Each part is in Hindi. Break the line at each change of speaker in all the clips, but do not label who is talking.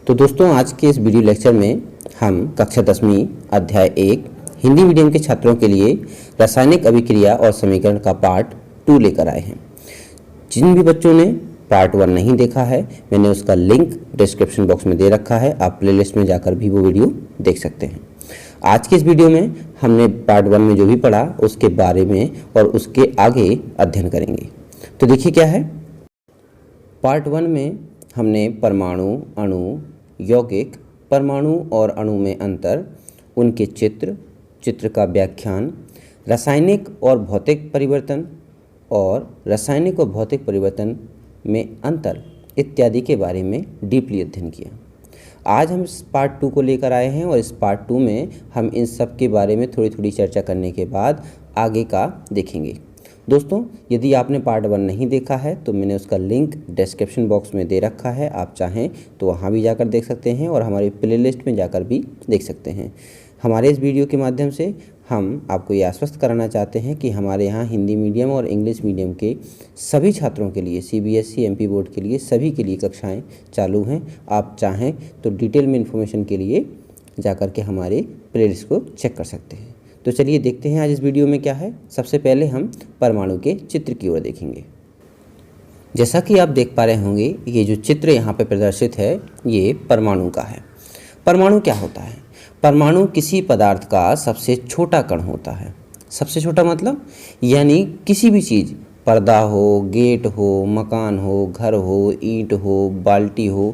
तो दोस्तों आज के इस वीडियो लेक्चर में हम कक्षा 10वीं अध्याय 1 हिंदी मीडियम के छात्रों के लिए रासायनिक अभिक्रिया और समीकरण का पार्ट 2 लेकर आए हैं। जिन भी बच्चों ने पार्ट 1 नहीं देखा है, मैंने उसका लिंक डिस्क्रिप्शन बॉक्स में दे रखा है। आप प्लेलिस्ट में जाकर भी वो वीडियो देख सकते हैं। आज के इस वीडियो में हमने पार्ट 1 में जो भी पढ़ा उसके बारे में और उसके आगे अध्ययन करेंगे। तो देखिए क्या है। पार्ट 1 में हमने परमाणु, अणु, यौगिक, परमाणु और अणु में अंतर, उनके चित्र का व्याख्यान, रासायनिक और भौतिक परिवर्तन और रासायनिक और भौतिक परिवर्तन में अंतर इत्यादि के बारे में डीपली अध्ययन किया। आज हम इस पार्ट 2 को लेकर आए हैं और इस पार्ट 2 में हम इन सब के बारे में थोड़ी थोड़ी चर्चा करने के बाद आगे का देखेंगे। दोस्तों, यदि आपने पार्ट 1 नहीं देखा है तो मैंने उसका लिंक डिस्क्रिप्शन बॉक्स में दे रखा है। आप चाहें तो वहाँ भी जाकर देख सकते हैं और हमारी प्लेलिस्ट में जाकर भी देख सकते हैं। हमारे इस वीडियो के माध्यम से हम आपको ये आश्वस्त कराना चाहते हैं कि हमारे यहाँ हिंदी मीडियम और इंग्लिश मीडियम के सभी छात्रों के लिए, CBSE MP बोर्ड के लिए, सभी के लिए कक्षाएँ चालू हैं। आप चाहें तो डिटेल में इन्फॉर्मेशन के लिए जाकर के हमारे प्लेलिस्ट को चेक कर सकते हैं। तो चलिए देखते हैं आज इस वीडियो में क्या है। सबसे पहले हम परमाणु के चित्र की ओर देखेंगे। जैसा कि आप देख पा रहे होंगे, ये जो चित्र यहाँ पे प्रदर्शित है ये परमाणु का है। परमाणु क्या होता है? परमाणु किसी पदार्थ का सबसे छोटा कण होता है। सबसे छोटा मतलब यानी किसी भी चीज़, पर्दा हो, गेट हो, मकान हो, घर हो, ईंट हो, बाल्टी हो,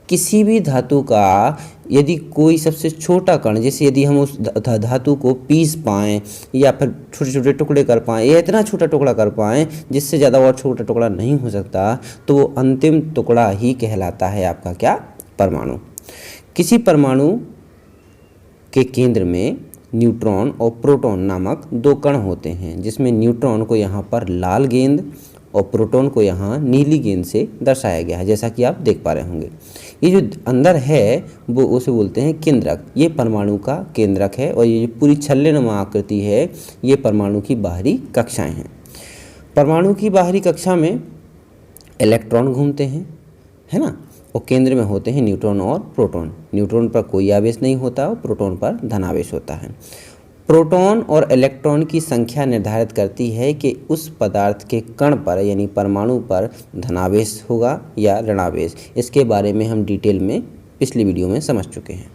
किसी भी धातु का यदि कोई सबसे छोटा कण, जैसे यदि हम उस धातु को पीस पाएँ या फिर छोटे छोटे टुकड़े कर पाएँ या इतना छोटा टुकड़ा कर पाएँ जिससे ज़्यादा और छोटा टुकड़ा नहीं हो सकता, तो वो अंतिम टुकड़ा ही कहलाता है आपका क्या? परमाणु। किसी परमाणु के केंद्र में न्यूट्रॉन और प्रोटॉन नामक दो कण होते हैं, जिसमें न्यूट्रॉन को यहाँ पर लाल गेंद और प्रोटॉन को यहाँ नीली गेंद से दर्शाया गया है, जैसा कि आप देख पा रहे होंगे। ये जो अंदर है वो उसे बोलते हैं केंद्रक। ये परमाणु का केंद्रक है और ये पूरी छल्लेनुमा आकृति है, ये परमाणु की बाहरी कक्षाएं हैं। परमाणु की बाहरी कक्षा में इलेक्ट्रॉन घूमते हैं, है ना, और केंद्र में होते हैं न्यूट्रॉन और प्रोटॉन। न्यूट्रॉन पर कोई आवेश नहीं होता और प्रोटॉन पर धनावेश होता है। प्रोटॉन और इलेक्ट्रॉन की संख्या निर्धारित करती है कि उस पदार्थ के कण पर यानी परमाणु पर धनावेश होगा या ऋणावेश। इसके बारे में हम डिटेल में पिछली वीडियो में समझ चुके हैं,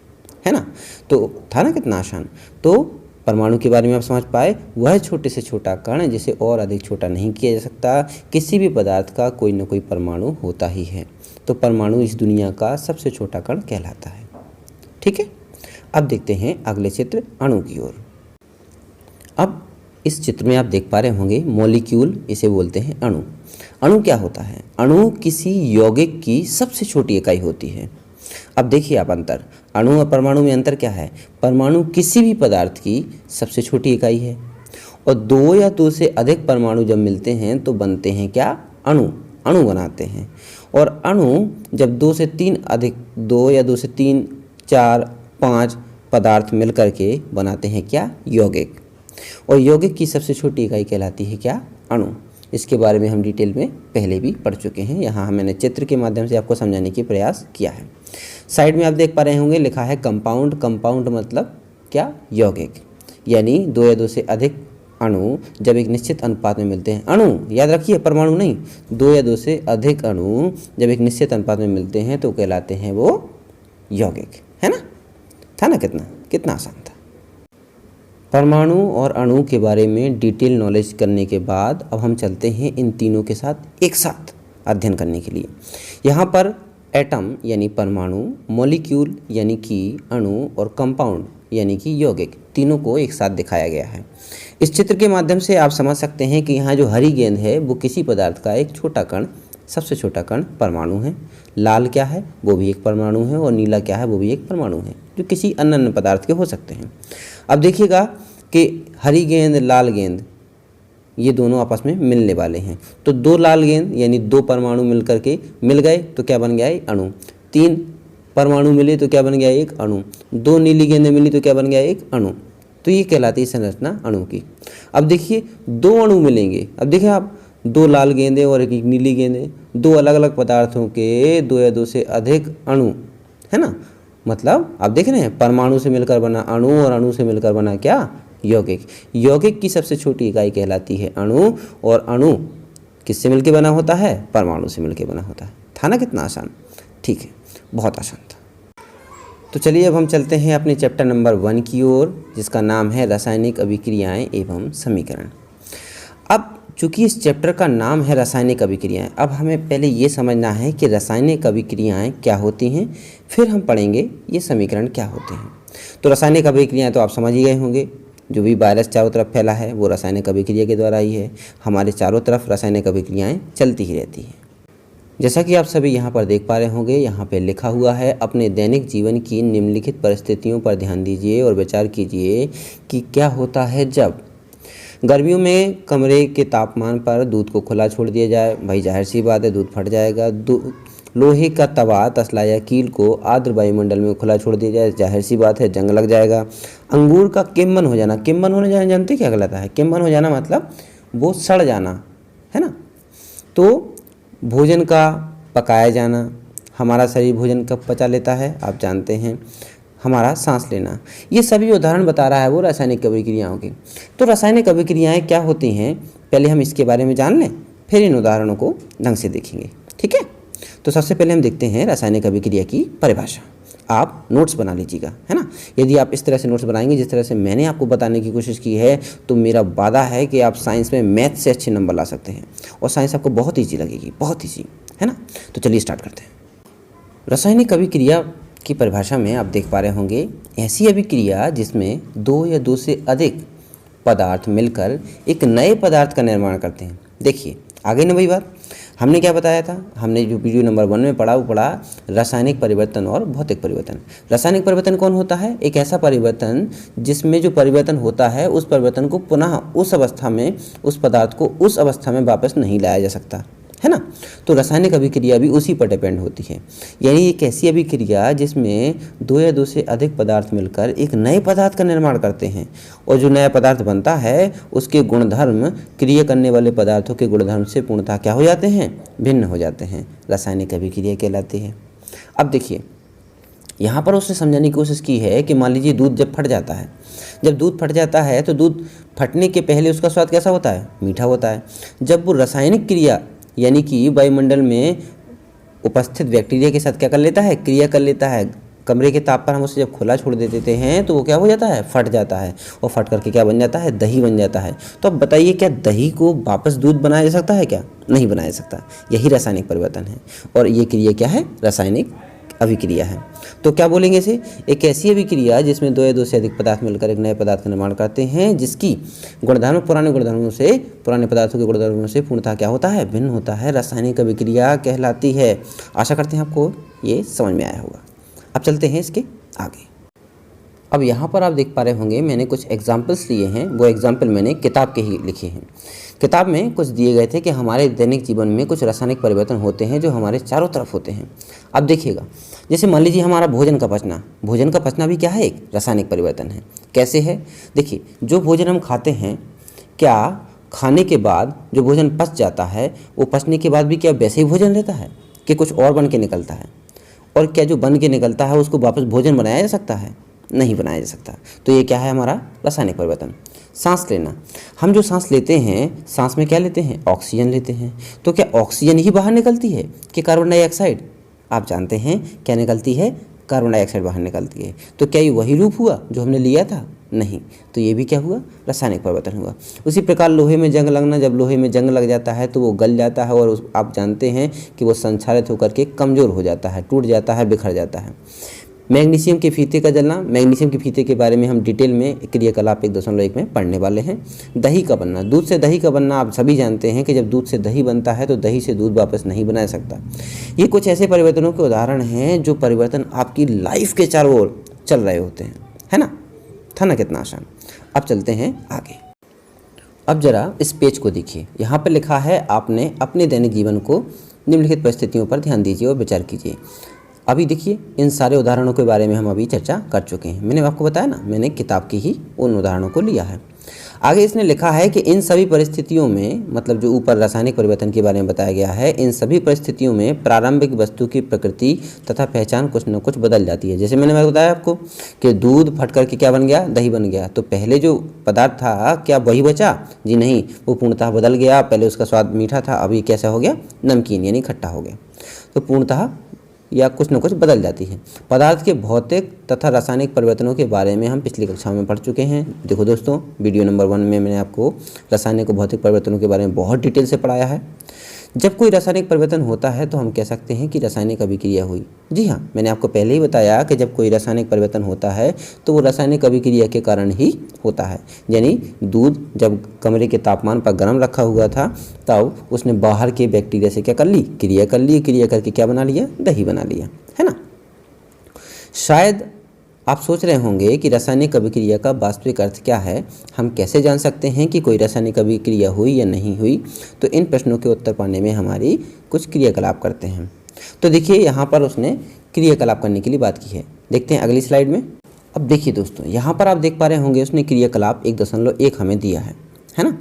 है ना। तो था ना कितना आसान। तो परमाणु के बारे में आप समझ पाए, वह छोटे से छोटा कण है जिसे और अधिक छोटा नहीं किया जा सकता। किसी भी पदार्थ का कोई न कोई परमाणु होता ही है। तो परमाणु इस दुनिया का सबसे छोटा कण कहलाता है। ठीक है, अब देखते हैं अगले चित्र अणु की ओर। अब इस चित्र में आप देख पा रहे होंगे मॉलिक्यूल, इसे बोलते हैं अणु। अणु क्या होता है? अणु किसी यौगिक की सबसे छोटी इकाई होती है। अब देखिए आप अंतर, अणु और परमाणु में अंतर क्या है? परमाणु किसी भी पदार्थ की सबसे छोटी इकाई है और दो या दो से अधिक परमाणु जब मिलते हैं तो बनते हैं क्या? अणु। अणु बनाते हैं। और अणु जब दो या दो से तीन, 4, 5 पदार्थ मिल करके बनाते हैं क्या? यौगिक। और यौगिक की सबसे छोटी इकाई कहलाती है क्या? अणु। इसके बारे में हम डिटेल में पहले भी पढ़ चुके हैं। यहाँ मैंने चित्र के माध्यम से आपको समझाने की प्रयास किया है। साइड में आप देख पा रहे होंगे लिखा है कंपाउंड। कंपाउंड मतलब क्या? यौगिक। यानी दो या दो से अधिक अणु जब एक निश्चित अनुपात में मिलते हैं, अणु याद रखिए, परमाणु नहीं, दो या दो से अधिक अणु जब एक निश्चित अनुपात में मिलते हैं तो कहलाते हैं वो यौगिक, है ना। था ना कितना आसान था। परमाणु और अणु के बारे में डिटेल नॉलेज करने के बाद अब हम चलते हैं इन तीनों के साथ एक साथ अध्ययन करने के लिए। यहाँ पर एटम यानी परमाणु, मॉलिक्यूल यानी कि अणु और कंपाउंड यानी कि यौगिक, तीनों को एक साथ दिखाया गया है। इस चित्र के माध्यम से आप समझ सकते हैं कि यहाँ जो हरी गेंद है वो किसी पदार्थ का एक छोटा कण, सबसे छोटा कण परमाणु है। लाल क्या है? वो भी एक परमाणु है। और नीला क्या है? वो भी एक परमाणु है, जो किसी अन्य पदार्थ के हो सकते हैं। अब देखिएगा कि हरी गेंद, लाल गेंद, ये दोनों आपस में मिलने वाले हैं। तो दो लाल गेंद यानी दो परमाणु मिल करके मिल गए तो क्या बन गया? एक अणु। 3 परमाणु मिले तो क्या बन गया? एक अणु। 2 नीली गेंदें मिली तो क्या बन गया? एक अणु। तो ये कहलाती है संरचना अणु की। अब देखिए 2 अणु मिलेंगे। अब देखिए आप, 2 लाल गेंदें और एक नीली गेंदें, दो अलग अलग पदार्थों के दो या दो से अधिक अणु है ना। मतलब आप देख रहे हैं परमाणु से मिलकर बना अणु और अणु से मिलकर बना क्या यौगिक। यौगिक की सबसे छोटी इकाई कहलाती है अणु और अणु किससे मिलकर बना होता है, परमाणु से मिलकर बना होता है। था ना कितना आसान, ठीक है, बहुत आसान था। तो चलिए अब हम चलते हैं अपने चैप्टर नंबर 1 की ओर, जिसका नाम है रासायनिक अभिक्रियाएं एवं समीकरण। अब चूंकि इस चैप्टर का नाम है रासायनिक अभिक्रियाएं, अब हमें पहले ये समझना है कि रासायनिक अभिक्रियाएं क्या होती हैं, फिर हम पढ़ेंगे ये समीकरण क्या होते हैं। तो रासायनिक अभिक्रियाएं तो आप समझ ही गए होंगे, जो भी वायरस चारों तरफ फैला है वो रासायनिक अभिक्रिया के द्वारा ही है। हमारे चारों तरफ रासायनिक अभिक्रियाएं चलती ही रहती हैं। जैसा कि आप सभी यहाँ पर देख पा रहे होंगे, यहाँ पे लिखा हुआ है अपने दैनिक जीवन की निम्नलिखित परिस्थितियों पर ध्यान दीजिए और विचार कीजिए कि क्या होता है जब गर्मियों में कमरे के तापमान पर दूध को खुला छोड़ दिया जाए। भाई जाहिर सी बात है दूध फट जाएगा। लोहे का तवा, तसला या कील को आर्द्र वायुमंडल में खुला छोड़ दिया जाए, जाहिर सी बात है जंग लग जाएगा। अंगूर का किम्बन हो जाना, किम्बन होने जाना जानते क्या कहलाता है, किम्बन हो जाना मतलब वो सड़ जाना, है ना। तो भोजन का पकाया जाना, हमारा शरीर भोजन कब पचा लेता है आप जानते हैं, हमारा सांस लेना, ये सभी उदाहरण बता रहा है वो रासायनिक अभिक्रियाओं की। तो रासायनिक अभिक्रियाएं क्या होती हैं, पहले हम इसके बारे में जान लें, फिर इन उदाहरणों को ढंग से देखेंगे, ठीक है। तो सबसे पहले हम देखते हैं रासायनिक अभिक्रिया की परिभाषा। आप नोट्स बना लीजिएगा, है ना। यदि आप इस तरह से नोट्स बनाएंगे जिस तरह से मैंने आपको बताने की कोशिश की है, तो मेरा वादा है कि आप साइंस में मैथ से अच्छे नंबर ला सकते हैं और साइंस आपको बहुत ईजी लगेगी, बहुत ईजी, है ना। तो चलिए स्टार्ट करते हैं। रासायनिक अभिक्रिया की परिभाषा में आप देख पा रहे होंगे, ऐसी अभिक्रिया जिसमें 2 या 2 से अधिक पदार्थ मिलकर एक नए पदार्थ का निर्माण करते हैं। देखिए आगे ना वही बात हमने क्या बताया था, हमने जो वीडियो नंबर 1 में पढ़ा वो पढ़ा रासायनिक परिवर्तन और भौतिक परिवर्तन। रासायनिक परिवर्तन कौन होता है, एक ऐसा परिवर्तन जिसमें जो परिवर्तन होता है उस परिवर्तन को पुनः उस अवस्था में, उस पदार्थ को उस अवस्था में वापस नहीं लाया जा सकता, है ना। तो रासायनिक अभिक्रिया भी उसी पर डिपेंड होती है, यानी एक ऐसी अभिक्रिया जिसमें 2 या 2 से अधिक पदार्थ मिलकर एक नए पदार्थ का निर्माण करते हैं और जो नया पदार्थ बनता है उसके गुणधर्म क्रिया करने वाले पदार्थों के गुणधर्म से पूर्णतः क्या हो जाते हैं, भिन्न हो जाते हैं, रासायनिक अभिक्रिया कहलाती है। अब देखिए यहाँ पर उसने समझाने की कोशिश की है कि मान लीजिए दूध जब फट जाता है, जब दूध फट जाता है तो दूध फटने के पहले उसका स्वाद कैसा होता है, मीठा होता है। जब वो रासायनिक क्रिया यानी कि वायुमंडल में उपस्थित बैक्टीरिया के साथ क्या कर लेता है, क्रिया कर लेता है, कमरे के ताप पर हम उसे जब खुला छोड़ देते हैं तो वो क्या हो जाता है, फट जाता है और फट करके क्या बन जाता है, दही बन जाता है। तो अब बताइए क्या दही को वापस दूध बनाया जा सकता है क्या, नहीं बनाया जा सकता। यही रासायनिक परिवर्तन है और ये क्रिया क्या है, रासायनिक अभिक्रिया है। तो क्या बोलेंगे इसे, एक ऐसी अभिक्रिया जिसमें 2 या 2 से अधिक पदार्थ मिलकर एक नए पदार्थ का निर्माण करते हैं जिसकी गुणधर्म पुराने पदार्थों के गुणधर्मों से पूर्णतः क्या होता है, भिन्न होता है, रासायनिक अभिक्रिया कहलाती है। आशा करते हैं आपको ये समझ में आया होगा। अब चलते हैं इसके आगे। अब यहाँ पर आप देख पा रहे होंगे मैंने कुछ एग्जाम्पल्स लिए हैं, वो एग्जाम्पल मैंने किताब के ही लिखे हैं। किताब में कुछ दिए गए थे कि हमारे दैनिक जीवन में कुछ रासायनिक परिवर्तन होते हैं जो हमारे चारों तरफ होते हैं। अब देखिएगा, जैसे मान लीजिए हमारा भोजन का पचना भी क्या है, एक रासायनिक परिवर्तन है। कैसे है, देखिए जो भोजन हम खाते हैं, क्या खाने के बाद जो भोजन पच जाता है वो पचने के बाद भी क्या वैसे ही भोजन रहता है कि कुछ और बन के निकलता है, और क्या जो बन के निकलता है उसको वापस भोजन बनाया जा सकता है, नहीं बनाया जा सकता। तो ये क्या है हमारा रासायनिक परिवर्तन। सांस लेना, हम जो सांस लेते हैं, सांस में क्या लेते हैं, ऑक्सीजन लेते हैं। तो क्या ऑक्सीजन ही बाहर निकलती है कि कार्बन डाइऑक्साइड, आप जानते हैं क्या निकलती है, कार्बन डाइऑक्साइड बाहर निकलती है। तो क्या ये वही रूप हुआ जो हमने लिया था, नहीं। तो ये भी क्या हुआ, रासायनिक परिवर्तन हुआ। उसी प्रकार लोहे में जंग लगना, जब लोहे में जंग लग जाता है तो वो गल जाता है और आप जानते हैं कि वो संक्षारित होकर के कमज़ोर हो जाता है, टूट जाता है, बिखर जाता है। मैग्नीशियम के फीते का जलना, मैग्नीशियम के फीते के बारे में हम डिटेल में क्रियाकलाप 1.1 में पढ़ने वाले हैं। दही का बनना, दूध से दही का बनना, आप सभी जानते हैं कि जब दूध से दही बनता है तो दही से दूध वापस नहीं बना सकता। ये कुछ ऐसे परिवर्तनों के उदाहरण हैं जो परिवर्तन आपकी लाइफ के चारों ओर चल रहे होते हैं, है ना। था ना कितना आसान। अब चलते हैं आगे। अब जरा इस पेज को देखिए, यहाँ पर लिखा है आपने अपने दैनिक जीवन को निम्नलिखित परिस्थितियों पर ध्यान दीजिए और विचार कीजिए। अभी देखिए इन सारे उदाहरणों के बारे में हम अभी चर्चा कर चुके हैं। मैंने आपको बताया ना, मैंने किताब की ही उन उदाहरणों को लिया है। आगे इसने लिखा है कि इन सभी परिस्थितियों में, मतलब जो ऊपर रासायनिक परिवर्तन के बारे में बताया गया है, इन सभी परिस्थितियों में प्रारंभिक वस्तु की प्रकृति तथा पहचान कुछ न कुछ बदल जाती है। जैसे मैंने बताया आपको कि दूध फट करके क्या बन गया, दही बन गया। तो पहले जो पदार्थ था क्या वही बचा? जी नहीं, वो पूर्णतः बदल गया। पहले उसका स्वाद मीठा था, अभी कैसा हो गया, नमकीन यानी खट्टा हो गया। तो पूर्णतः या कुछ न कुछ बदल जाती है। पदार्थ के भौतिक तथा रासायनिक परिवर्तनों के बारे में हम पिछली कक्षाओं में पढ़ चुके हैं। देखो दोस्तों, वीडियो नंबर 1 में मैंने आपको रासायनिक और भौतिक परिवर्तनों के बारे में बहुत डिटेल से पढ़ाया है। जब कोई रासायनिक परिवर्तन होता है तो हम कह सकते हैं कि रासायनिक अभिक्रिया हुई। जी हाँ, मैंने आपको पहले ही बताया कि जब कोई रासायनिक परिवर्तन होता है तो वो रासायनिक अभिक्रिया के कारण ही होता है। यानी दूध जब कमरे के तापमान पर गर्म रखा हुआ था तब उसने बाहर के बैक्टीरिया से क्या कर ली, क्रिया कर ली। क्रिया करके क्या बना लिया, दही बना लिया, है ना। शायद आप सोच रहे होंगे कि रासायनिक अभिक्रिया का वास्तविक अर्थ क्या है, हम कैसे जान सकते हैं कि कोई रासायनिक अभिक्रिया हुई या नहीं हुई। तो इन प्रश्नों के उत्तर पाने में हमारी कुछ क्रियाकलाप करते हैं। तो देखिए यहाँ पर उसने क्रियाकलाप करने के लिए बात की है। देखते हैं अगली स्लाइड में। अब देखिए दोस्तों, यहाँ पर आप देख पा रहे होंगे उसने क्रियाकलाप 1.1 हमें दिया है ना।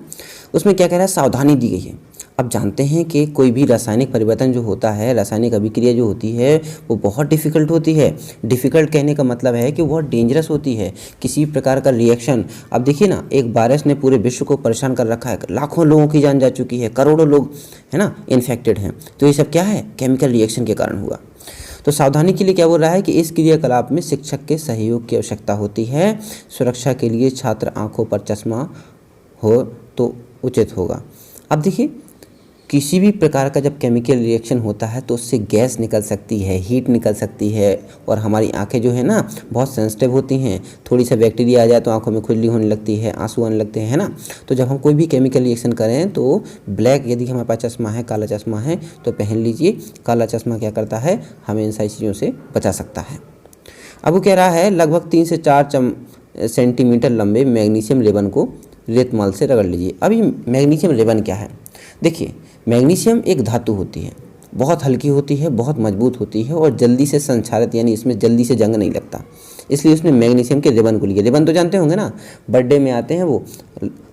उसमें क्या कह रहा है, सावधानी दी गई है। अब जानते हैं कि कोई भी रासायनिक परिवर्तन जो होता है, रासायनिक अभिक्रिया जो होती है वो बहुत डिफ़िकल्ट होती है। डिफ़िकल्ट कहने का मतलब है कि बहुत डेंजरस होती है। किसी प्रकार का रिएक्शन, अब देखिए ना, एक वायरस ने पूरे विश्व को परेशान कर रखा है, लाखों लोगों की जान जा चुकी है, करोड़ों लोग है ना इन्फेक्टेड हैं। तो ये सब क्या है, केमिकल रिएक्शन के कारण हुआ। तो सावधानी के लिए क्या बोल रहा है कि इस क्रियाकलाप में शिक्षक के सहयोग की आवश्यकता होती है। सुरक्षा के लिए छात्र आंखों पर चश्मा हो तो उचित होगा। अब देखिए, किसी भी प्रकार का जब केमिकल रिएक्शन होता है तो उससे गैस निकल सकती है, हीट निकल सकती है, और हमारी आंखें जो है ना बहुत सेंसिटिव होती हैं। थोड़ी सा बैक्टीरिया आ जाए तो आंखों में खुजली होने लगती है, आंसू आने लगते हैं, है ना। तो जब हम कोई भी केमिकल रिएक्शन करें तो ब्लैक, यदि हमारे पास चश्मा है, काला चश्मा है तो पहन लीजिए। काला चश्मा क्या करता है, हमें इन सारी चीज़ों से बचा सकता है। अब वो कह रहा है लगभग 3 से 4 सेंटीमीटर लंबे मैग्नीशियम रिबन को रेतमाल से रगड़ लीजिए। अभी मैग्नीशियम रिबन क्या है, देखिए मैग्नीशियम एक धातु होती है, बहुत हल्की होती है, बहुत मजबूत होती है और जल्दी से संक्षारित, यानी इसमें जल्दी से जंग नहीं लगता। इसलिए उसने मैग्नीशियम के रिबन को लिया। रिबन तो जानते होंगे ना, बर्थडे में आते हैं वो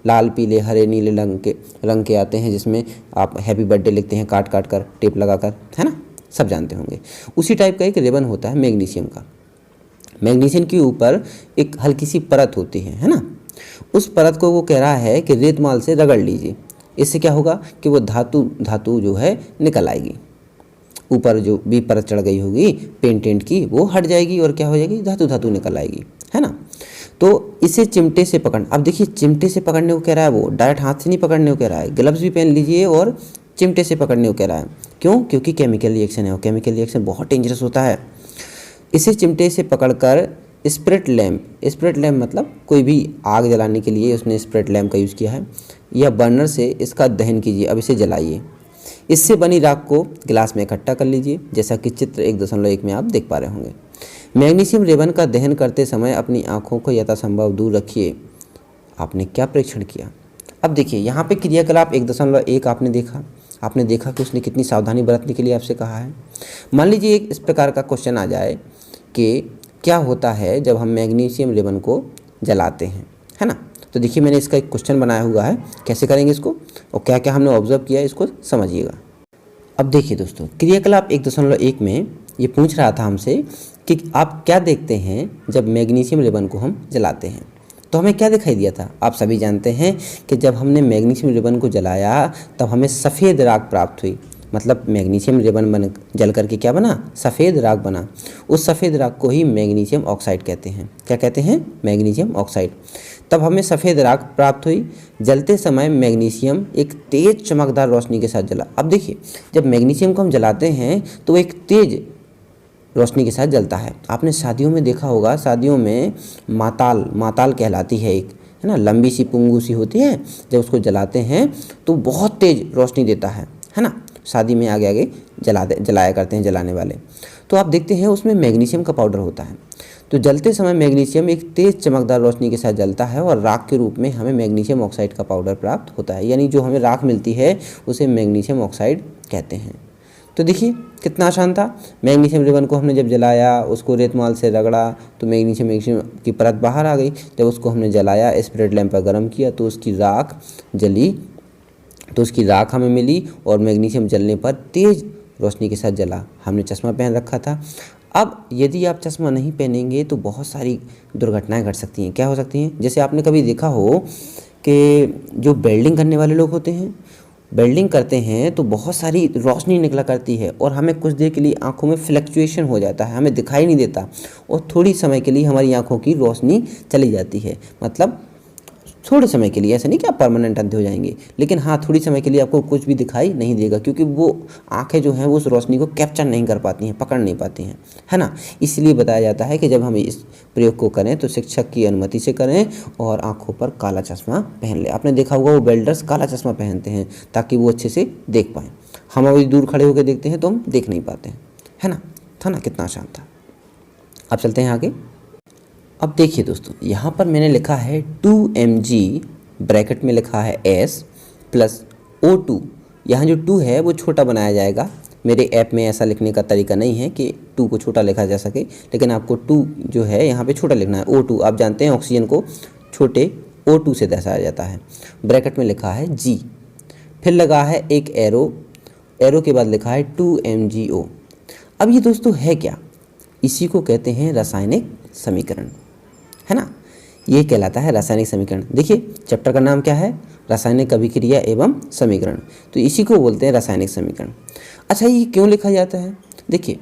लाल पीले हरे नीले रंग के आते हैं, जिसमें आप हैप्पी बर्थडे लिखते हैं काट काट कर, टेप लगा कर, है ना, सब जानते होंगे। उसी टाइप का एक रिबन होता है मैग्नीशियम का। मैग्नीशियम के ऊपर एक हल्की सी परत होती है ना। उस परत को वो कह रहा है कि रेतमाल से रगड़ लीजिए। इससे क्या होगा कि वो धातु जो है निकल आएगी। ऊपर जो भी परत चढ़ गई होगी पेंटेंट की वो हट जाएगी और क्या हो जाएगी, धातु निकल आएगी, है ना। तो इसे चिमटे से पकड़, अब देखिए चिमटे से पकड़ने को कह रहा है, वो डायरेक्ट हाथ से नहीं पकड़ने को कह रहा है। ग्लव्स भी पहन लीजिए और चिमटे से पकड़ने को कह रहा है। क्यों? क्योंकि केमिकल रिएक्शन है और केमिकल रिएक्शन बहुत डेंजरस होता है। इसे चिमटे से पकड़कर स्पिरिट लैम्प मतलब कोई भी आग जलाने के लिए उसने स्पिरिट लैम्प का यूज़ किया है, या बर्नर से इसका दहन कीजिए। अब इसे जलाइए। इससे बनी राख को गिलास में इकट्ठा कर लीजिए, जैसा कि चित्र 1.1 में आप देख पा रहे होंगे। मैग्नीशियम रिबन का दहन करते समय अपनी आँखों को यथासंभव दूर रखिए। आपने क्या परीक्षण किया? अब देखिए यहाँ पे क्रियाकलाप 1.1 आपने देखा कि उसने कितनी सावधानी बरतने के लिए आपसे कहा है। मान लीजिए एक इस प्रकार का क्वेश्चन आ जाए कि क्या होता है जब हम मैग्नीशियम रिबन को जलाते हैं, है ना। तो देखिए मैंने इसका एक क्वेश्चन बनाया हुआ है, कैसे करेंगे इसको और क्या क्या हमने ऑब्जर्व किया है इसको समझिएगा। अब देखिए दोस्तों, क्रियाकलाप 1.1 में ये पूछ रहा था हमसे कि आप क्या देखते हैं जब मैग्नीशियम रिबन को हम जलाते हैं। तो हमें क्या दिखाई दिया था, आप सभी जानते हैं कि जब हमने मैग्नीशियम रिबन को जलाया तब हमें सफ़ेद राख प्राप्त हुई। मतलब मैग्नीशियम रिबन बन जल करके क्या बना, सफ़ेद राख बना। उस सफ़ेद राख को ही मैग्नीशियम ऑक्साइड कहते हैं। क्या कहते हैं? Magnesium oxide. तब हमें सफ़ेद राख प्राप्त हुई। जलते समय मैग्नीशियम एक तेज़ चमकदार रोशनी के साथ जला। अब देखिए जब मैग्नीशियम को हम जलाते हैं तो एक तेज़ रोशनी के साथ जलता है। आपने शादियों में देखा होगा, शादियों में माताल कहलाती है एक, है ना, लंबी सी पुंगू सी होती है। जब उसको जलाते हैं तो बहुत तेज़ रोशनी देता है ना। शादी में आगे आगे जलाया करते हैं जलाने वाले। तो आप देखते हैं उसमें मैग्नीशियम का पाउडर होता है। तो जलते समय मैग्नीशियम एक तेज़ चमकदार रोशनी के साथ जलता है और राख के रूप में हमें मैग्नीशियम ऑक्साइड का पाउडर प्राप्त होता है। यानी जो हमें राख मिलती है उसे मैग्नीशियम ऑक्साइड कहते हैं। तो देखिए कितना आसान था। मैग्नीशियम रिबन को हमने जब जलाया, उसको रेतमाल से रगड़ा तो मैग्नीशियम की परत बाहर आ गई। जब उसको हमने जलाया, स्पिरिट लैंप पर गर्म किया तो उसकी राख जली, तो उसकी राख हमें मिली और मैग्नीशियम जलने पर तेज़ रोशनी के साथ जला। हमने चश्मा पहन रखा था। अब यदि आप चश्मा नहीं पहनेंगे तो बहुत सारी दुर्घटनाएं घट सकती हैं। क्या हो सकती हैं? जैसे आपने कभी देखा हो कि जो वेल्डिंग करने वाले लोग होते हैं, वेल्डिंग करते हैं तो बहुत सारी रोशनी निकला करती है और हमें कुछ देर के लिए आंखों में फ्लक्चुएशन हो जाता है, हमें दिखाई नहीं देता और थोड़ी समय के लिए हमारी आंखों की रोशनी चली जाती है। मतलब थोड़े समय के लिए, ऐसा नहीं कि आप परमानेंट अंधे हो जाएंगे, लेकिन हाँ थोड़ी समय के लिए आपको कुछ भी दिखाई नहीं देगा, क्योंकि वो आंखें जो हैं वो उस रोशनी को कैप्चर नहीं कर पाती हैं, पकड़ नहीं पाती हैं, है ना। इसलिए बताया जाता है कि जब हम इस प्रयोग को करें तो शिक्षक की अनुमति से करें और आंखों पर काला चश्मा पहन लें। आपने देखा होगा वो वेल्डर्स काला चश्मा पहनते हैं ताकि वो अच्छे से देख पाएँ। हम अभी दूर खड़े होकर देखते हैं तो हम देख नहीं पाते हैं, है ना। था ना, कितना आसान था। अब चलते हैं आगे। अब देखिए दोस्तों, यहाँ पर मैंने लिखा है 2mg, ब्रैकेट में लिखा है S प्लस O2। यहाँ जो 2 है वो छोटा बनाया जाएगा। मेरे ऐप में ऐसा लिखने का तरीका नहीं है कि 2 को छोटा लिखा जा सके, लेकिन आपको 2 जो है यहाँ पे छोटा लिखना है। O2 आप जानते हैं ऑक्सीजन को छोटे O2 से दर्शाया जाता है। ब्रैकेट में लिखा है G, फिर लगा है एक एरो के बाद लिखा है 2MgO। अब ये दोस्तों है क्या? इसी को कहते हैं रासायनिक समीकरण, है ना। ये कहलाता है रासायनिक समीकरण। देखिए चैप्टर का नाम क्या है? रासायनिक अभिक्रिया एवं समीकरण। तो इसी को बोलते हैं रासायनिक समीकरण। अच्छा, ये क्यों लिखा जाता है? देखिए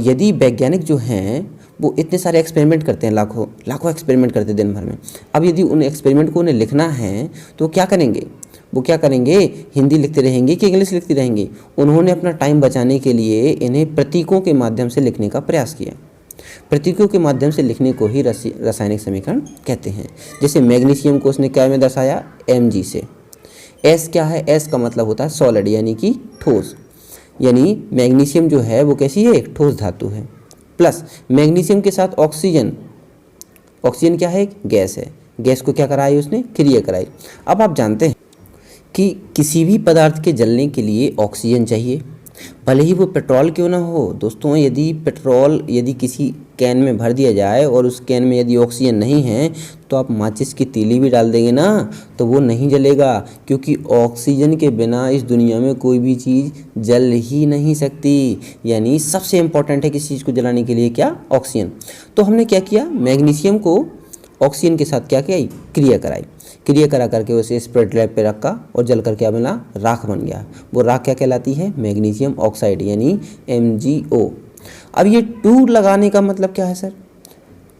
यदि वैज्ञानिक जो हैं वो इतने सारे एक्सपेरिमेंट करते हैं, लाखों एक्सपेरिमेंट करते हैं दिन भर में। अब यदि उन एक्सपेरिमेंट को उन्हें लिखना है तो क्या करेंगे? वो क्या करेंगे? हिंदी लिखते रहेंगे कि इंग्लिश लिखते रहेंगे? उन्होंने अपना टाइम बचाने के लिए इन्हें प्रतीकों के माध्यम से लिखने का प्रयास किया। प्रतीकों के माध्यम से लिखने को ही रासायनिक समीकरण कहते हैं। जैसे मैग्नीशियम को उसने क्या में दर्शाया? Mg से। S क्या है? S का मतलब होता है सॉलिड, यानी कि ठोस। यानी मैग्नीशियम जो है वो कैसी है? एक ठोस धातु है। प्लस मैग्नीशियम के साथ ऑक्सीजन क्या है? गैस है। गैस को क्या कराई उसने? क्रिया कराई। अब आप जानते हैं कि किसी भी पदार्थ के जलने के लिए ऑक्सीजन चाहिए, भले ही वो पेट्रोल क्यों ना हो। दोस्तों, यदि पेट्रोल किसी कैन में भर दिया जाए और उस कैन में यदि ऑक्सीजन नहीं है तो आप माचिस की तीली भी डाल देंगे ना तो वो नहीं जलेगा, क्योंकि ऑक्सीजन के बिना इस दुनिया में कोई भी चीज़ जल ही नहीं सकती। यानी सबसे इम्पॉर्टेंट है किसी चीज़ को जलाने के लिए क्या? ऑक्सीजन। तो हमने क्या किया? मैग्नीशियम को ऑक्सीजन के साथ क्या किया? क्रिया कराई। क्रिया करा करके उसे स्पिरिट लैंप पे रखा और जल कर क्या बना? राख बन गया। वो राख क्या कहलाती है? मैग्नीशियम ऑक्साइड, यानी MgO। अब ये 2 लगाने का मतलब क्या है सर?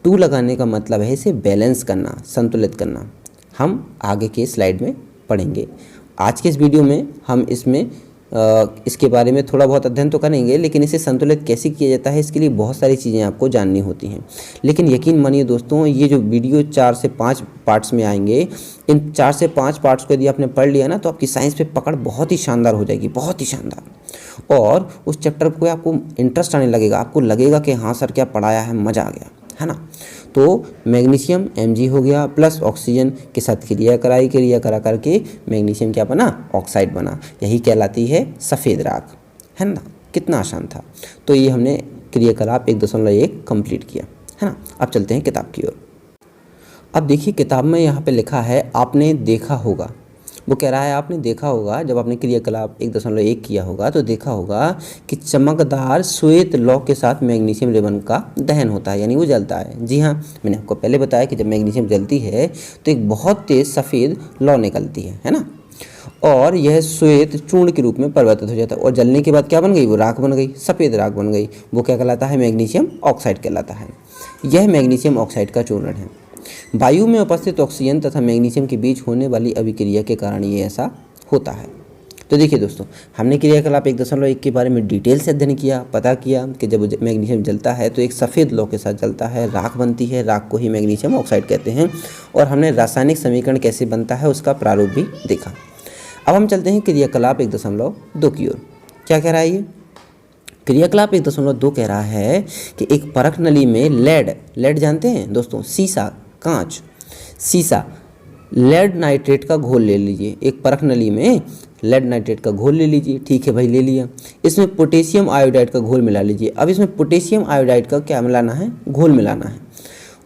2 लगाने का मतलब है इसे बैलेंस करना, संतुलित करना। हम आगे के स्लाइड में पढ़ेंगे। आज के इस वीडियो में हम इसके बारे में थोड़ा बहुत अध्ययन तो करेंगे, लेकिन इसे संतुलित कैसे किया जाता है इसके लिए बहुत सारी चीज़ें आपको जाननी होती हैं। लेकिन यकीन मानिए दोस्तों, ये जो वीडियो 4 से 5 पार्ट्स में आएंगे, इन 4 से 5 पार्ट्स को यदि आपने पढ़ लिया ना तो आपकी साइंस पे पकड़ बहुत ही शानदार हो जाएगी, बहुत ही शानदार। और उस चैप्टर को आपको इंटरेस्ट आने लगेगा, आपको लगेगा कि हाँ सर क्या पढ़ाया है, मज़ा आ गया, है ना। तो मैग्नीशियम Mg हो गया, प्लस ऑक्सीजन के साथ क्रिया करा करके मैग्नीशियम क्या बना? ऑक्साइड बना। यही कहलाती है सफ़ेद राख, है ना। कितना आसान था। तो ये हमने क्रियाकलाप 1.1 कंप्लीट किया, है ना। अब चलते हैं किताब की ओर। अब देखिए किताब में यहाँ पे लिखा है आपने देखा होगा। वो कह रहा है आपने देखा होगा, जब आपने क्रियाकलाप 1.1 किया होगा तो देखा होगा कि चमकदार श्वेत लौ के साथ मैग्नीशियम रिबन का दहन होता है, यानी वो जलता है। जी हाँ, मैंने आपको पहले बताया कि जब मैग्नीशियम जलती है तो एक बहुत तेज़ सफ़ेद लौ निकलती है ना। और यह श्वेत चूर्ण के रूप में परिवर्तित हो जाता है और जलने के बाद क्या बन गई? वो राख बन गई, सफ़ेद राख बन गई। वो क्या कहलाता है? मैग्नीशियम ऑक्साइड कहलाता है। यह मैग्नीशियम ऑक्साइड का चूर्ण है। वायु में उपस्थित ऑक्सीजन तथा मैग्नीशियम के बीच होने वाली अभिक्रिया के कारण ये ऐसा होता है। तो देखिए दोस्तों, हमने क्रियाकलाप 1.1 के बारे में डिटेल से अध्ययन किया, पता किया कि जब मैग्नीशियम जलता है तो एक सफ़ेद लौ के साथ जलता है, राख बनती है, राख को ही मैग्नीशियम ऑक्साइड कहते हैं। और हमने रासायनिक समीकरण कैसे बनता है उसका प्रारूप भी देखा। अब हम चलते हैं क्रियाकलाप 1.2 की ओर। क्या कह रहा है ये? क्रियाकलाप 1.2 कह रहा है कि एक परख नली में लेड जानते हैं दोस्तों? शीशा, कांच, शीशा, लेड नाइट्रेट का घोल ले लीजिए। एक परख नली में लेड नाइट्रेट का घोल ले लीजिए। ठीक है भाई, ले लिया। इसमें पोटेशियम आयोडाइड का घोल मिला लीजिए। अब इसमें पोटेशियम आयोडाइड का क्या मिलाना है? घोल मिलाना है।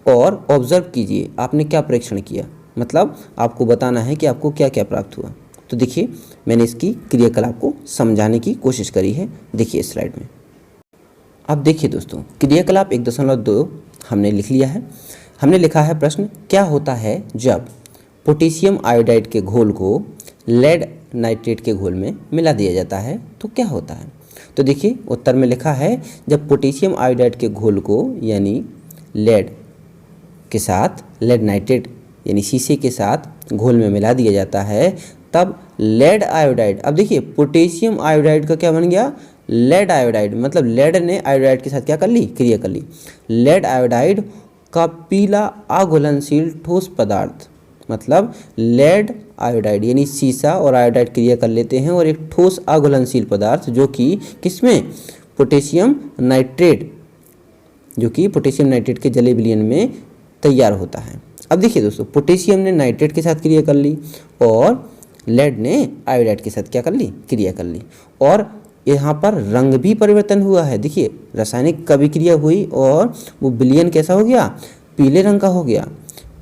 और ऑब्जर्व कीजिए आपने क्या परीक्षण किया, मतलब आपको बताना है कि आपको क्या क्या प्राप्त हुआ। तो देखिए मैंने इसकी क्रियाकलाप को समझाने की कोशिश करी है, देखिए स्लाइड में। अब देखिए दोस्तों, क्रियाकलाप 1.2 हमने लिख लिया है। हमने लिखा है प्रश्न, क्या होता है जब पोटेशियम आयोडाइड के घोल को लेड नाइट्रेट के घोल में मिला दिया जाता है तो क्या होता है। तो देखिए उत्तर में लिखा है, जब पोटेशियम आयोडाइड के घोल को यानी लेड के साथ लेड नाइट्रेट यानी शीशे के साथ घोल में मिला दिया जाता है तब लेड आयोडाइड, अब देखिए पोटेशियम आयोडाइड का क्या बन गया? लेड आयोडाइड, मतलब लेड ने आयोडाइड के साथ क्या कर ली? क्रिया कर ली। लेड आयोडाइड का पीला अघुलनशील ठोस पदार्थ, मतलब लेड आयोडाइड यानी सीसा और आयोडाइड क्रिया कर लेते हैं और एक ठोस अघुलनशील पदार्थ जो कि किसमें? पोटेशियम नाइट्रेट, जो कि पोटेशियम नाइट्रेट के जलीय विलयन में तैयार होता है। अब देखिए दोस्तों, पोटेशियम ने नाइट्रेट के साथ क्रिया कर ली और लेड ने आयोडाइड के साथ क्या कर ली? क्रिया कर ली। और यहाँ पर रंग भी परिवर्तन हुआ है। देखिए रासायनिक अभिक्रिया हुई और वो विलयन कैसा हो गया? पीले रंग का हो गया।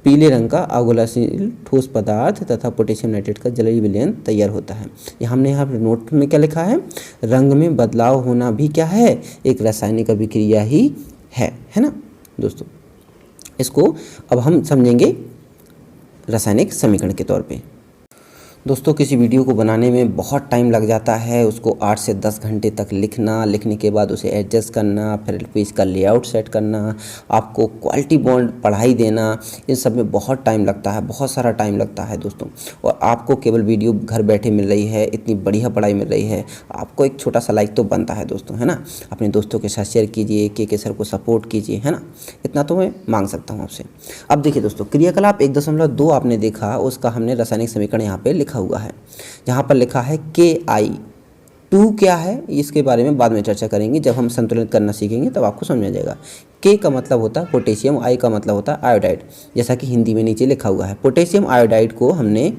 पीले रंग का अघुलनशील ठोस पदार्थ तथा पोटेशियम नाइट्रेट का जलीय विलयन तैयार होता है। ये हमने यहाँ पर नोट में क्या लिखा है? रंग में बदलाव होना भी क्या है? एक रासायनिक अभिक्रिया ही है ना दोस्तों। इसको अब हम समझेंगे रासायनिक समीकरण के तौर पे। दोस्तों किसी वीडियो को बनाने में बहुत टाइम लग जाता है, उसको 8 से 10 घंटे तक लिखना, लिखने के बाद उसे एडजस्ट करना, फिर पेज का लेआउट सेट करना, आपको क्वालिटी बॉन्ड पढ़ाई देना, इन सब में बहुत टाइम लगता है, बहुत सारा टाइम लगता है दोस्तों। और आपको केवल वीडियो घर बैठे मिल रही है, इतनी बढ़िया पढ़ाई मिल रही है, आपको एक छोटा सा लाइक तो बनता है दोस्तों, है ना। अपने दोस्तों के साथ शेयर कीजिए, के सर को सपोर्ट कीजिए, है ना। इतना तो मैं मांग सकता हूँ आपसे। अब देखिए दोस्तों, क्रियाकलाप 1.2 आपने देखा, उसका हमने रासायनिक समीकरण यहाँ पे लिखा हुआ है। जहाँ पर लिखा है Ki2 क्या है, इसके बारे में बाद में चर्चा करेंगे। जब हम संतुलित करना सीखेंगे तब आपको समझ में आ जाएगा। K का मतलब होता है पोटेशियम, I का मतलब होता है आयोडाइड, जैसा कि हिंदी में नीचे लिखा हुआ है। पोटेशियम आयोडाइड को हमने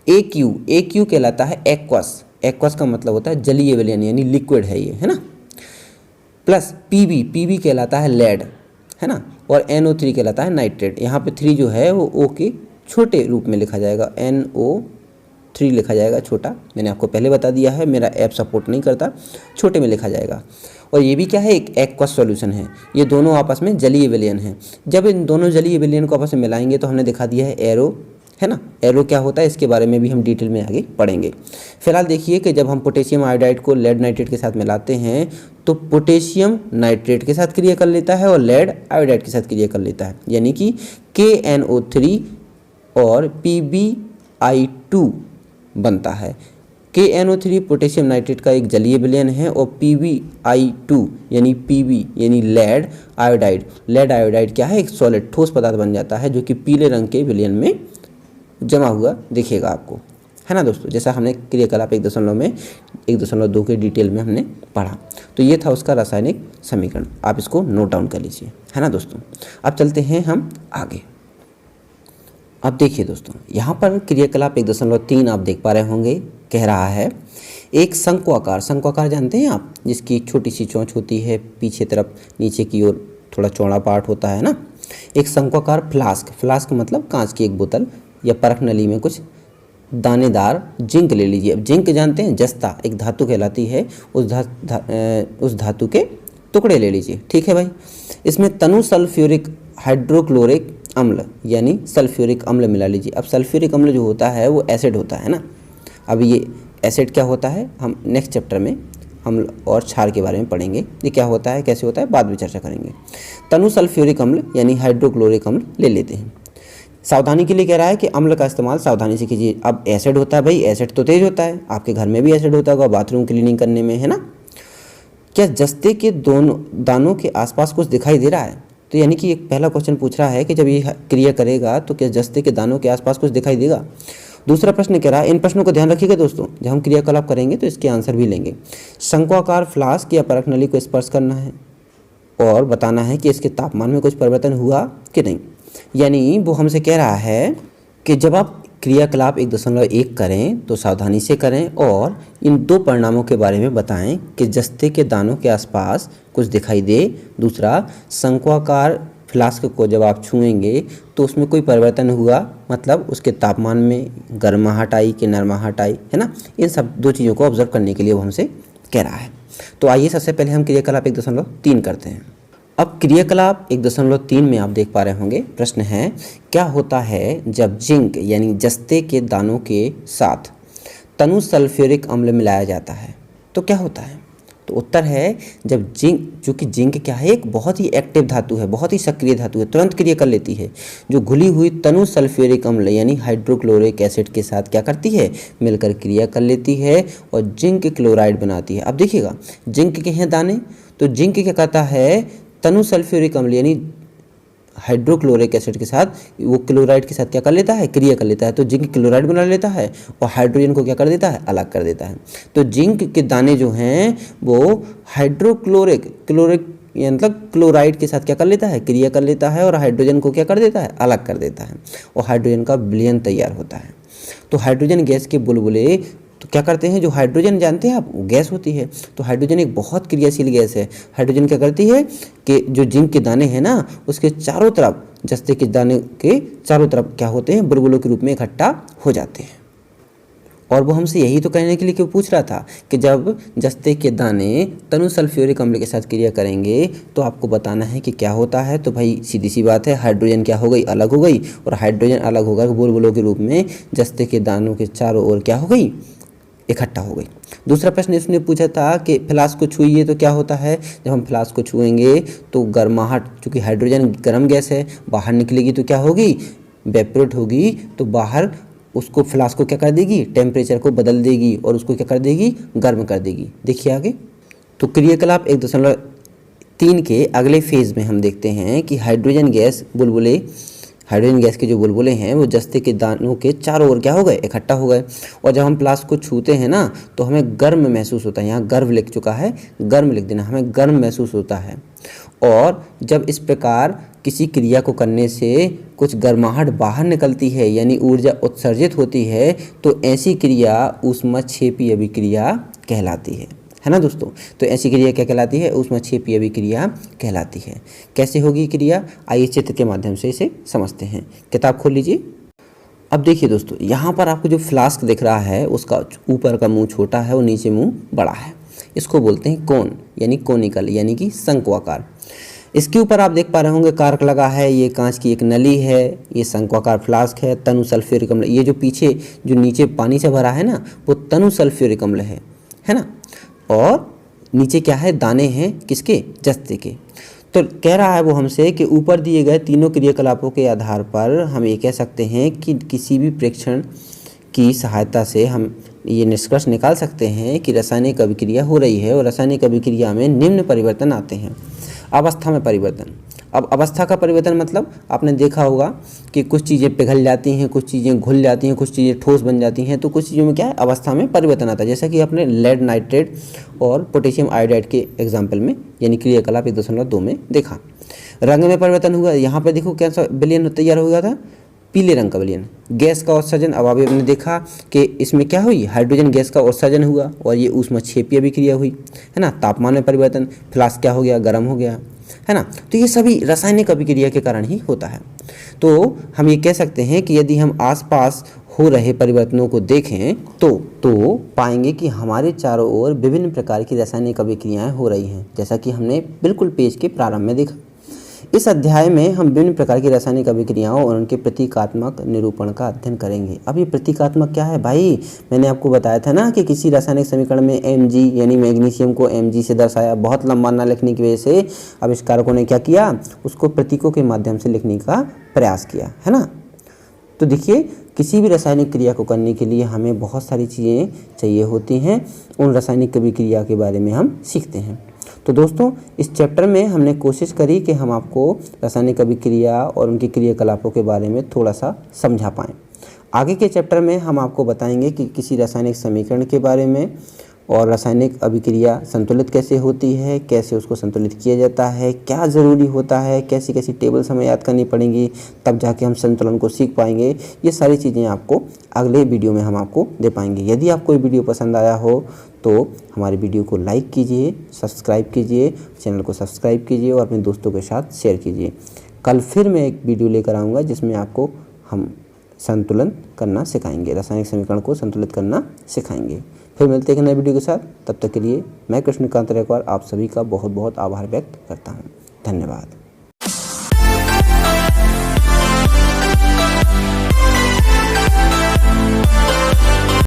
AQ कहलाता है एक्वस, एक्वस का मतलब होता है जलीय विलयन यानी लिक्विड है ये, है ना। प्लस PB कहलाता है लेड, है ना। और NO3 कहलाता है नाइट्रेट। यहाँ पे 3 जो है वो O के छोटे रूप में लिखा जाएगा, NO3 लिखा जाएगा छोटा। मैंने आपको पहले बता दिया है, मेरा ऐप सपोर्ट नहीं करता, छोटे में लिखा जाएगा। और ये भी क्या है? एक एक्वस सॉल्यूशन है। ये दोनों आपस में जलीय विलयन है। जब इन दोनों जलीय विलयन को आपस में मिलाएंगे तो हमने दिखा दिया है एरो, है ना। एरो क्या होता है इसके बारे में भी हम डिटेल में आगे पढ़ेंगे। फिलहाल देखिए कि जब हम पोटेशियम आयोडाइड को लेड नाइट्रेट के साथ मिलाते हैं तो पोटेशियम नाइट्रेट के साथ क्रिया कर लेता है और लेड आयोडाइड के साथ क्रिया कर लेता है, यानी कि KNO3 और PbI2 बनता है। KNO3 पोटेशियम नाइट्रेट का एक जलीय विलयन है और PbI2 यानी PB यानी लेड आयोडाइड क्या है? एक सॉलिड ठोस पदार्थ बन जाता है जो कि पीले रंग के विलयन में जमा हुआ दिखेगा आपको, है ना दोस्तों। जैसा हमने क्रियाकलाप 1.2 के डिटेल में हमने पढ़ा। तो ये था उसका रासायनिक समीकरण, आप इसको नोट डाउन कर लीजिए, है ना दोस्तों। अब चलते हैं हम आगे। अब देखिए दोस्तों, यहाँ पर क्रियाकलाप 1.3 आप देख पा रहे होंगे, कह रहा है एक शंकु आकार जानते हैं आप, जिसकी छोटी सी चोंच होती है, पीछे तरफ नीचे की ओर थोड़ा चौड़ा पार्ट होता है ना। एक शंकुआकार फ्लास्क मतलब कांच की एक बोतल या परख नली में कुछ दानेदार जिंक ले लीजिए। अब जिंक जानते हैं, जस्ता एक धातु कहलाती है, उस धातु के टुकड़े ले लीजिए, ठीक है भाई। इसमें तनु सल्फ्यूरिक हाइड्रोक्लोरिक अम्ल यानी सल्फ्यूरिक अम्ल मिला लीजिए। अब सल्फ्यूरिक अम्ल जो होता है वो एसिड होता है ना। अब ये एसिड क्या होता है हम नेक्स्ट चैप्टर में अम्ल और क्षार के बारे में पढ़ेंगे। ये क्या होता है, कैसे होता है, बाद में चर्चा करेंगे। तनु सल्फ्यूरिक अम्ल यानी हाइड्रोक्लोरिक अम्ल ले लेते हैं। सावधानी के लिए कह रहा है कि अम्ल का इस्तेमाल सावधानी से कीजिए। अब एसिड होता है भाई, एसिड तो तेज होता है, आपके घर में भी एसिड होता होगा बाथरूम क्लीनिंग करने में, है ना। क्या जस्ते के दोनों दानों के आसपास कुछ दिखाई दे रहा है? तो यानी कि एक पहला क्वेश्चन पूछ रहा है कि जब ये क्रिया करेगा तो क्या जस्ते के दानों के आसपास कुछ दिखाई देगा। दूसरा प्रश्न कह रहा है, इन प्रश्नों को ध्यान रखिएगा दोस्तों, जब हम क्रियाकलाप करेंगे तो इसके आंसर भी लेंगे। शंकुआकार फ्लास्क या परख नली को स्पर्श करना है और बताना है कि इसके तापमान में कुछ परिवर्तन हुआ कि नहीं। यानी वो हमसे कह रहा है कि जब आप क्रियाकलाप 1.1 करें तो सावधानी से करें और इन दो परिणामों के बारे में बताएं कि जस्ते के दानों के आसपास कुछ दिखाई दे। दूसरा, शंक्वाकार फ्लास्क को जब आप छुएंगे तो उसमें कोई परिवर्तन हुआ, मतलब उसके तापमान में गर्माहट आई कि नरमाहट आई, है ना। इन सब दो चीज़ों को ऑब्जर्व करने के लिए वो हमसे कह रहा है। तो आइए सबसे पहले हम क्रियाकलाप 1.3 करते हैं। अब क्रियाकलाप 1.3 में आप देख पा रहे होंगे, प्रश्न है क्या होता है जब जिंक यानी जस्ते के दानों के साथ तनु सल्फ्यूरिक अम्ल मिलाया जाता है, तो क्या होता है। तो उत्तर है जब जिंक, चूँकि जिंक क्या है, एक बहुत ही एक्टिव धातु है, बहुत ही सक्रिय धातु है, तुरंत क्रिया कर लेती है, जो घुली हुई तनु सल्फ्यूरिक अम्ल यानी हाइड्रोक्लोरिक एसिड के साथ क्या करती है, मिलकर क्रिया कर लेती है और जिंक क्लोराइड बनाती है। अब देखिएगा, जिंक के हैं दाने, तो जिंक क्या कहता है, तनु सल्फ्यूरिक अम्ल यानी हाइड्रोक्लोरिक एसिड के साथ वो क्लोराइड के साथ क्या कर लेता है, क्रिया कर लेता है, तो जिंक क्लोराइड बना लेता है और हाइड्रोजन को क्या कर देता है, अलग कर देता है। तो जिंक के दाने जो हैं वो हाइड्रोक्लोरिक मतलब क्लोराइड के साथ क्या कर लेता है, क्रिया कर लेता है और हाइड्रोजन को क्या कर देता है, अलग कर देता है और हाइड्रोजन का विलयन तैयार होता है। तो हाइड्रोजन गैस के बुलबुले तो क्या करते हैं, जो हाइड्रोजन जानते हैं आप, गैस होती है, तो हाइड्रोजन एक बहुत क्रियाशील गैस है। हाइड्रोजन क्या करती है कि जो जिंक के दाने हैं ना, उसके चारों तरफ, जस्ते के दाने के चारों तरफ क्या होते हैं, बुलबुलों के रूप में इकट्ठा हो जाते हैं। और वो हमसे यही तो कहने के लिए क्यों पूछ रहा था कि जब जस्ते के दाने तनु सल्फ्यूरिक अम्ल के साथ क्रिया करेंगे तो आपको बताना है कि क्या होता है। तो भाई सीधी सी बात है, हाइड्रोजन क्या हो गई, अलग हो गई, और हाइड्रोजन अलग होकर बुलबुलों के रूप में जस्ते के दानों के चारों ओर क्या हो गई, इकट्ठा हो गई। दूसरा प्रश्न इसने पूछा था कि फ्लास्क को छुइए तो क्या होता है। जब हम फ्लास्क को छुएंगे तो गर्माहट, चूँकि हाइड्रोजन गर्म गैस है, बाहर निकलेगी तो क्या होगी, वेपोरेट होगी, तो बाहर उसको फ्लास्क को क्या कर देगी, टेम्परेचर को बदल देगी और उसको क्या कर देगी, गर्म कर देगी। देखिए आगे, तो क्रियाकलाप 1.3 के अगले फेज में हम देखते हैं कि हाइड्रोजन गैस बुलबुले, हाइड्रोजन गैस के जो बुलबुले हैं वो जस्ते के दानों के चारों ओर क्या हो गए, इकट्ठा हो गए। और जब हम फ्लास्क को छूते हैं ना तो हमें गर्म महसूस होता है, यहाँ गर्व लिख चुका है, गर्म लिख देना, हमें गर्म महसूस होता है। और जब इस प्रकार किसी क्रिया को करने से कुछ गर्माहट बाहर निकलती है यानी ऊर्जा उत्सर्जित होती है, तो ऐसी क्रिया ऊष्माक्षेपी अभिक्रिया कहलाती है ना दोस्तों। तो ऐसी क्रिया क्या कहलाती है, ऊष्माक्षेपी अभिक्रिया कहलाती है। कैसे होगी क्रिया, आइए चित्र के माध्यम से इसे समझते हैं। किताब खोल लीजिए। अब देखिए दोस्तों, यहाँ पर आपको जो फ्लास्क दिख रहा है उसका ऊपर का मुंह छोटा है और नीचे मुंह बड़ा है। इसको बोलते हैं कोन यानी कोनिकल यानी कि शंक्वाकार। इसके ऊपर आप देख पा रहे होंगे कार्क लगा है, ये कांच की एक नली है, ये शंक्वाकार फ्लास्क है, तनु सल्फ्यूरिक अम्ल, ये जो पीछे जो नीचे पानी से भरा है ना वो तनु सल्फ्यूरिक अम्ल है ना। और नीचे क्या है, दाने हैं किसके, जस्ते के। तो कह रहा है वो हमसे कि ऊपर दिए गए तीनों क्रियाकलापों के आधार पर हम ये कह सकते हैं कि किसी भी प्रेक्षण की सहायता से हम ये निष्कर्ष निकाल सकते हैं कि रासायनिक अभिक्रिया हो रही है और रासायनिक अभिक्रिया में निम्न परिवर्तन आते हैं। अवस्था में परिवर्तन, अब अवस्था का परिवर्तन मतलब आपने देखा होगा कि कुछ चीज़ें पिघल जाती हैं, कुछ चीज़ें घुल जाती हैं, कुछ चीज़ें ठोस बन जाती हैं, तो कुछ चीज़ों में क्या है, अवस्था में परिवर्तन आता है। जैसा कि आपने लेड नाइट्रेट और पोटेशियम आयोडाइड के एग्जाम्पल में यानी क्रियाकलाप 1.2 में देखा। रंग में परिवर्तन हुआ, यहाँ पर देखो कैसा विलयन तैयार हो गया था, पीले रंग का विलयन। गैस का उत्सर्जन, अब अभी हमने देखा कि इसमें क्या हुई, हाइड्रोजन गैस का उत्सर्जन हुआ और ये ऊष्माक्षेपीय अभिक्रिया हुई, है ना। तापमान में परिवर्तन, फ्लास्क क्या हो गया, गर्म हो गया, है ना। तो ये सभी रासायनिक अभिक्रिया के कारण ही होता है। तो हम ये कह सकते हैं कि यदि हम आसपास हो रहे परिवर्तनों को देखें तो पाएंगे कि हमारे चारों ओर विभिन्न प्रकार की रासायनिक अभिक्रियाएं हो रही हैं, जैसा कि हमने बिल्कुल पेज के प्रारंभ में देखा। इस अध्याय में हम विभिन्न प्रकार की रासायनिक अभिक्रियाओं और उनके प्रतीकात्मक निरूपण का अध्ययन करेंगे। अब ये प्रतीकात्मक क्या है भाई, मैंने आपको बताया था ना कि किसी रासायनिक समीकरण में Mg यानी मैग्नीशियम को Mg से दर्शाया। बहुत लंबा ना लिखने की वजह से आविष्कारकों ने क्या किया, उसको प्रतीकों के माध्यम से लिखने का प्रयास किया, है ना। तो देखिए, किसी भी रासायनिक क्रिया को करने के लिए हमें बहुत सारी चीज़ें चाहिए होती हैं, उन रासायनिक अभिक्रिया के बारे में हम सीखते हैं। तो दोस्तों, इस चैप्टर में हमने कोशिश करी कि हम आपको रासायनिक अभिक्रिया और उनकी क्रियाकलापों के बारे में थोड़ा सा समझा पाएँ। आगे के चैप्टर में हम आपको बताएंगे कि किसी रासायनिक समीकरण के बारे में और रासायनिक अभिक्रिया संतुलित कैसे होती है, कैसे उसको संतुलित किया जाता है, क्या ज़रूरी होता है, कैसी कैसी टेबल्स हमें याद करनी पड़ेंगी, तब जाके हम संतुलन को सीख पाएंगे। ये सारी चीज़ें आपको अगले वीडियो में हम आपको दे पाएंगे। यदि आपको ये वीडियो पसंद आया हो तो हमारे वीडियो को लाइक कीजिए, सब्सक्राइब कीजिए, चैनल को सब्सक्राइब कीजिए और अपने दोस्तों के साथ शेयर कीजिए। कल फिर मैं एक वीडियो लेकर आऊँगा जिसमें आपको हम संतुलन करना सिखाएंगे, रासायनिक समीकरण को संतुलित करना सिखाएंगे। फिर मिलते हैं एक नए वीडियो के साथ। तब तक के लिए मैं कृष्णकांत रेखवार आप सभी का बहुत बहुत आभार व्यक्त करता हूँ। धन्यवाद।